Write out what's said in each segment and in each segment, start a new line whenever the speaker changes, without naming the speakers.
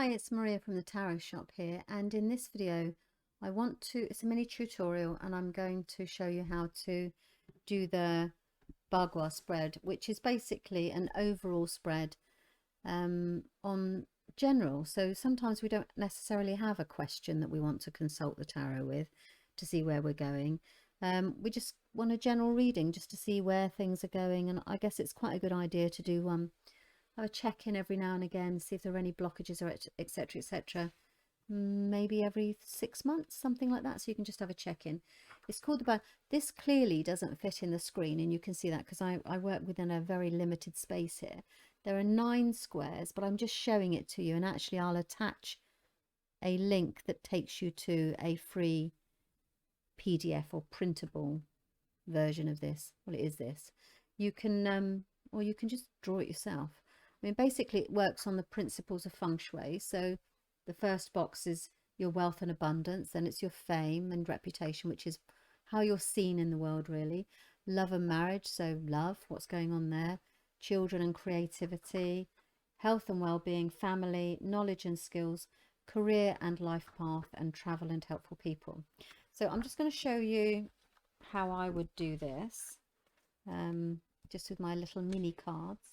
Hi, it's Maria from the Tarot Shop here, and in this video it's a mini tutorial, and I'm going to show you how to do the Bagua spread, which is basically an overall spread on general. So sometimes we don't necessarily have a question that we want to consult the tarot with to see where we're going. We just want a general reading just to see where things are going, and I guess it's quite a good idea to do have a check-in every now and again, see if there are any blockages or etc, etc. Maybe every 6 months, something like that, so you can just have a check-in. It's called the this clearly doesn't fit in the screen, and you can see that because I work within a very limited space here. There are 9 squares, but I'm just showing it to you, and actually I'll attach a link that takes you to a free PDF or printable version of this. Well, it is this. You can or you can just draw it yourself. I mean, basically it works on the principles of Feng Shui. So the first box is your wealth and abundance, then it's your fame and reputation, which is how you're seen in the world, really. Love and marriage, so love, what's going on there. Children and creativity, health and well-being, family, knowledge and skills, career and life path, and travel and helpful people. So I'm just going to show you how I would do this, just with my little mini cards.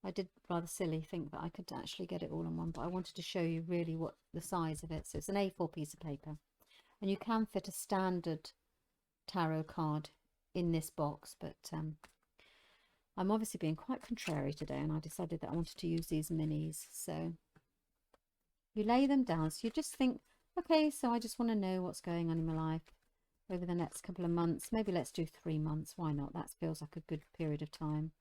I did rather silly think that I could actually get it all on one, but I wanted to show you really what the size of it. So it's an A4 piece of paper, and you can fit a standard tarot card in this box, but I'm obviously being quite contrary today, and I decided that I wanted to use these minis. So you lay them down, so you just think, okay, so I just want to know what's going on in my life over the next couple of months. Maybe let's do 3 months, why not? That feels like a good period of time.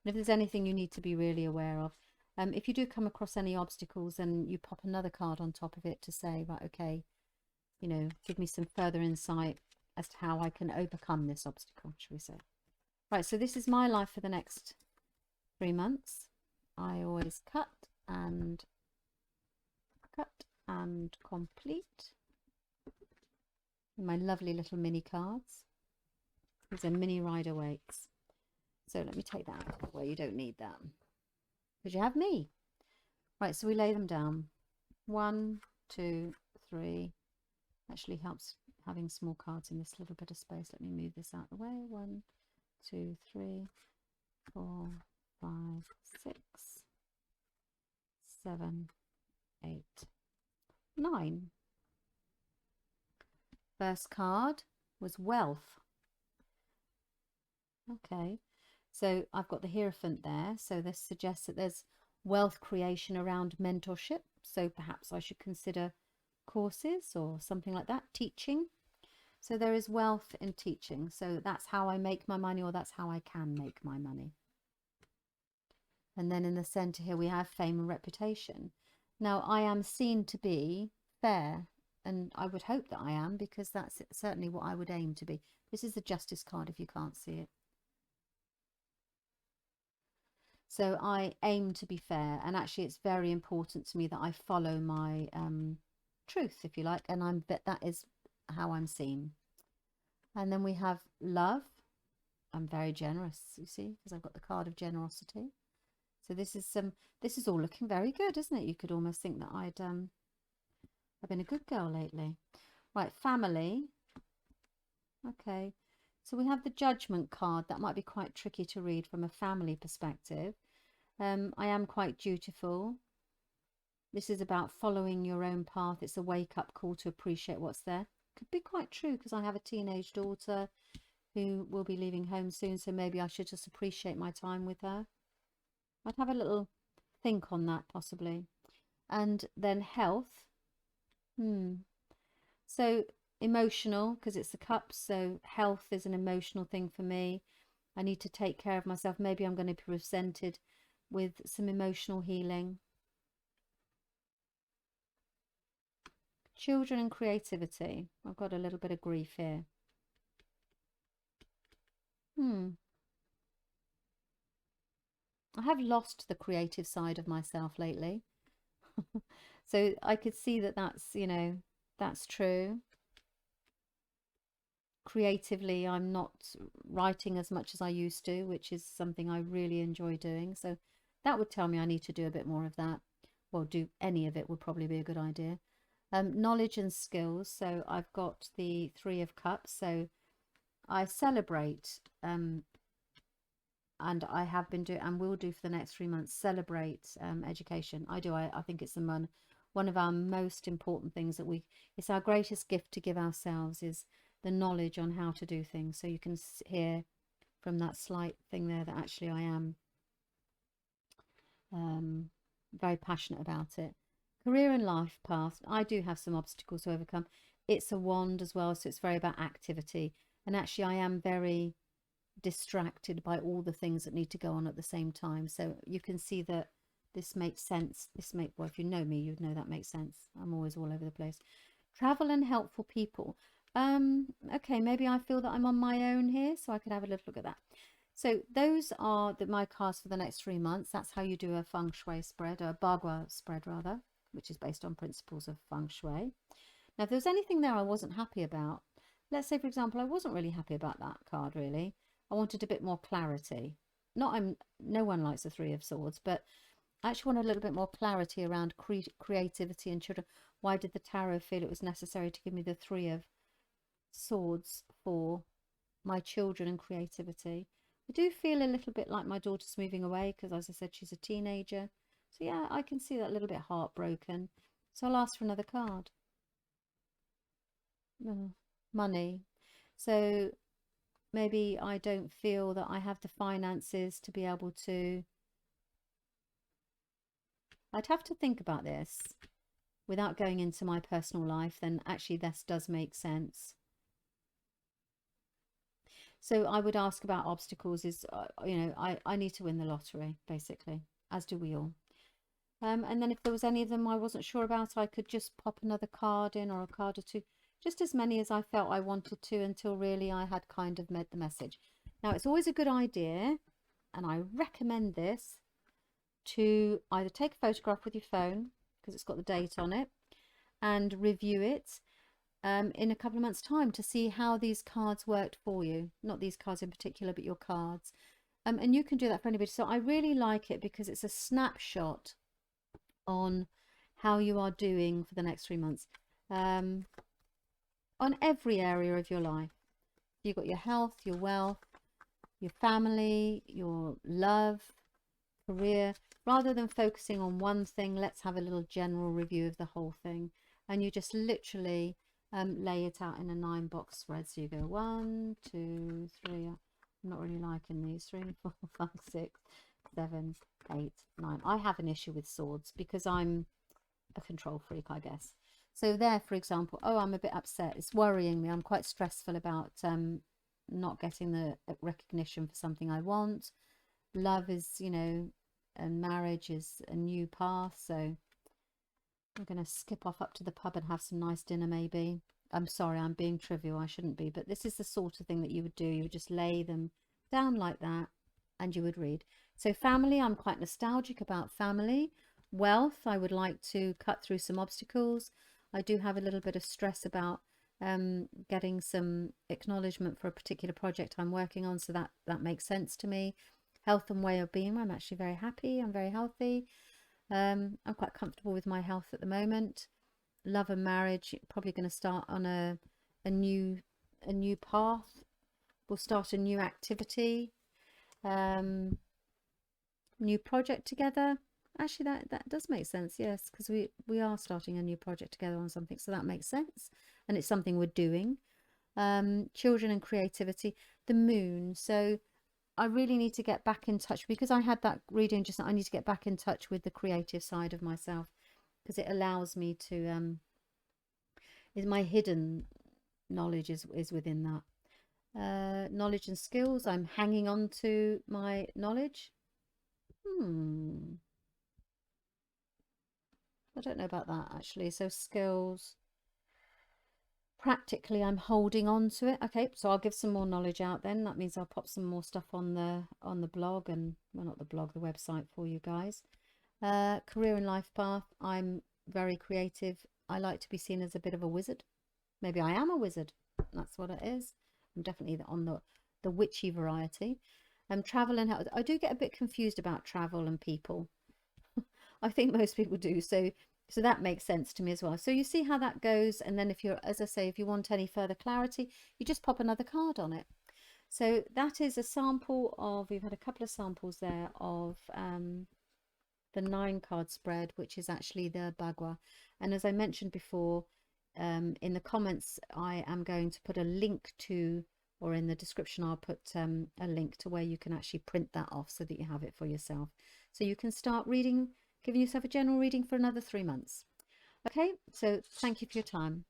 And if there's anything you need to be really aware of, if you do come across any obstacles, then you pop another card on top of it to say, right, okay, you know, give me some further insight as to how I can overcome this obstacle, shall we say. Right, so this is my life for the next 3 months. I always cut and complete my lovely little mini cards. These are mini Rider Waits. So let me take that out of the way. You don't need that because you have me. Right, so we lay them down. 1, 2, 3. Actually helps having small cards in this little bit of space. Let me move this out of the way. 1, 2, 3, 4, 5, 6, 7, 8, 9. First card was wealth. Okay. So I've got the Hierophant there. So this suggests that there's wealth creation around mentorship. So perhaps I should consider courses or something like that, teaching. So there is wealth in teaching. So that's how I make my money, or that's how I can make my money. And then in the center here we have fame and reputation. Now I am seen to be fair, and I would hope that I am, because that's certainly what I would aim to be. This is the Justice card if you can't see it. So I aim to be fair, and actually it's very important to me that I follow my truth, if you like, and that is how I'm seen. And then we have love. I'm very generous, you see, because I've got the card of generosity. So this is all looking very good, isn't it? You could almost think that I've been a good girl lately. Right, family. Okay. So we have the Judgment card. That might be quite tricky to read from a family perspective. I am quite dutiful. This is about following your own path. It's a wake-up call to appreciate what's there. Could be quite true, because I have a teenage daughter who will be leaving home soon, so maybe I should just appreciate my time with her. I'd have a little think on that, possibly. And then health. So emotional, because it's the cups, so health is an emotional thing for me. I need to take care of myself. Maybe I'm going to be presented with some emotional healing. Children and creativity. I've got a little bit of grief here. I have lost the creative side of myself lately. So I could see that that's, you know, that's true. Creatively, I'm not writing as much as I used to, which is something I really enjoy doing. So that would tell me I need to do a bit more of that. well, do any of it would probably be a good idea. Knowledge and skills. So I've got the Three of Cups. So I celebrate, and I have been doing and will do for the next 3 months, celebrate education. I do. I think it's one of our most important things that it's our greatest gift to give ourselves, is the knowledge on how to do things. So you can hear from that slight thing there that actually I am very passionate about it. Career and life path. I do have some obstacles to overcome. It's a wand as well, so it's very about activity. And actually I am very distracted by all the things that need to go on at the same time. So you can see that this makes sense. Well, if you know me, you'd know that makes sense. I'm always all over the place. Travel and helpful people. Okay, maybe I feel that I'm on my own here, so I could have a little look at that. So those are my cards for the next 3 months. That's how you do a Feng Shui spread, or a Bagua spread rather, which is based on principles of Feng Shui. Now, if there was anything there I wasn't happy about, let's say, for example, I wasn't really happy about that card, really. I wanted a bit more clarity. No one likes the Three of Swords, but I actually want a little bit more clarity around creativity and children. Why did the tarot feel it was necessary to give me the Three of Swords for my children and creativity? I do feel a little bit like my daughter's moving away because, as I said, she's a teenager. So yeah, I can see that a little bit heartbroken. So I'll ask for another card. Money. So maybe I don't feel that I have the finances to be able to. I'd have to think about this without going into my personal life. Then actually this does make sense. So I would ask about obstacles is, I need to win the lottery, basically, as do we all. And then if there was any of them I wasn't sure about, I could just pop another card in, or a card or two, just as many as I felt I wanted to, until really I had kind of made the message. Now, it's always a good idea, and I recommend this, to either take a photograph with your phone, because it's got the date on it, and review it in a couple of months' time to see how these cards worked for you. Not these cards in particular, but your cards. And you can do that for anybody. So I really like it because it's a snapshot on how you are doing for the next 3 months, on every area of your life. You've got your health, your wealth, your family, your love, career. Rather than focusing on one thing, let's have a little general review of the whole thing. And you just literally lay it out in a 9-box spread. So you go 1, 2, 3. I'm not really liking these. 3, 4, 5, 6, 7, 8, 9. I have an issue with swords because I'm a control freak, I guess. So there, for example, I'm a bit upset. It's worrying me. I'm quite stressful about not getting the recognition for something I want. Love is, and marriage is a new path. So I'm going to skip off up to the pub and have some nice dinner, maybe. I'm sorry, I'm being trivial. I shouldn't be. But this is the sort of thing that you would do. You would just lay them down like that and you would read. So family, I'm quite nostalgic about family. Wealth, I would like to cut through some obstacles. I do have a little bit of stress about getting some acknowledgement for a particular project I'm working on. So that makes sense to me. Health and way of being, I'm actually very happy. I'm very healthy. I'm quite comfortable with my health at the moment. Love and marriage, probably going to start on a new path. We'll start a new activity, new project together. Actually, that does make sense, yes, because we are starting a new project together on something, so that makes sense, and it's something we're doing. Children and creativity, the moon. So I really need to get back in touch, because I had that reading just now. I need to get back in touch with the creative side of myself, because it allows me to is my hidden knowledge is within that. Knowledge and skills, I'm hanging on to my knowledge. I don't know about that, actually. So skills, practically I'm holding on to it. Okay, so I'll give some more knowledge out then. That means I'll pop some more stuff on the blog, and well, not the blog, the website for you guys. Career and life path, I'm very creative. I like to be seen as a bit of a wizard. Maybe I am a wizard. That's what it is. I'm definitely on the witchy variety. Travel and health, I do get a bit confused about travel and people. I think most people do. So that makes sense to me as well. So you see how that goes. And then if you're, as I say, if you want any further clarity, you just pop another card on it. So that is a sample of, we've had a couple of samples there of the 9-card spread, which is actually the Bagua. And as I mentioned before, in the comments, I am going to put a link to, or in the description, I'll put a link to where you can actually print that off so that you have it for yourself. So you can start reading, giving yourself a general reading for another 3 months. Okay, so thank you for your time.